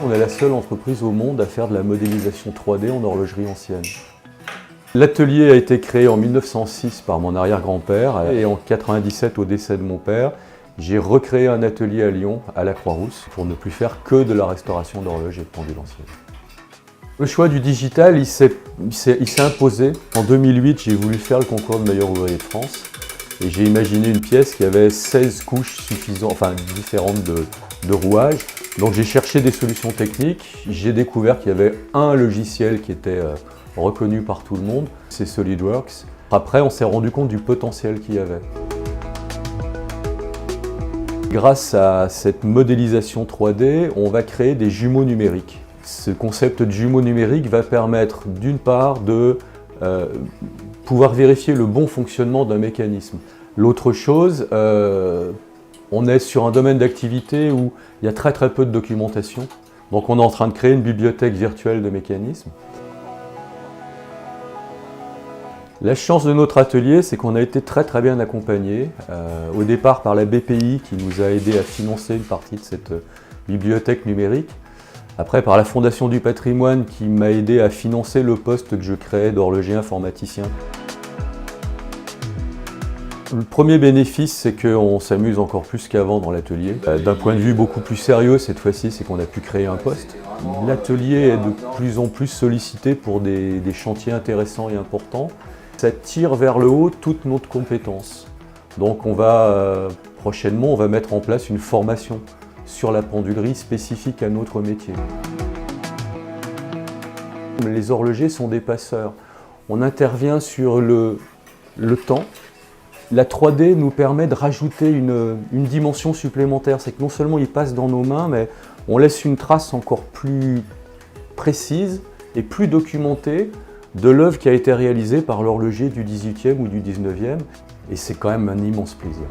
On est la seule entreprise au monde à faire de la modélisation 3D en horlogerie ancienne. L'atelier a été créé en 1906 par mon arrière-grand-père et en 1997, au décès de mon père, j'ai recréé un atelier à Lyon, à la Croix-Rousse, pour ne plus faire que de la restauration d'horloges et de pendules anciennes. Le choix du digital, il s'est imposé. En 2008, j'ai voulu faire le concours de meilleur ouvrier de France et j'ai imaginé une pièce qui avait 16 couches différentes de rouages. Donc j'ai cherché des solutions techniques, j'ai découvert qu'il y avait un logiciel qui était reconnu par tout le monde, c'est SolidWorks. Après, on s'est rendu compte du potentiel qu'il y avait. Grâce à cette modélisation 3D, on va créer des jumeaux numériques. Ce concept de jumeaux numériques va permettre d'une part de pouvoir vérifier le bon fonctionnement d'un mécanisme. L'autre chose, on est sur un domaine d'activité où il y a très peu de documentation. Donc on est en train de créer une bibliothèque virtuelle de mécanismes. La chance de notre atelier, c'est qu'on a été très bien accompagné. Au départ par la BPI qui nous a aidé à financer une partie de cette bibliothèque numérique. Après par la Fondation du Patrimoine qui m'a aidé à financer le poste que je créais d'horloger informaticien. Le premier bénéfice, c'est qu'on s'amuse encore plus qu'avant dans l'atelier. D'un point de vue beaucoup plus sérieux cette fois-ci, c'est qu'on a pu créer un poste. L'atelier est de plus en plus sollicité pour des chantiers intéressants et importants. Ça tire vers le haut toute notre compétence. Donc prochainement, on va mettre en place une formation sur la pendulerie spécifique à notre métier. Les horlogers sont des passeurs. On intervient sur le temps. La 3D nous permet de rajouter une dimension supplémentaire. C'est que non seulement il passe dans nos mains, mais on laisse une trace encore plus précise et plus documentée de l'œuvre qui a été réalisée par l'horloger du 18e ou du 19e. Et c'est quand même un immense plaisir.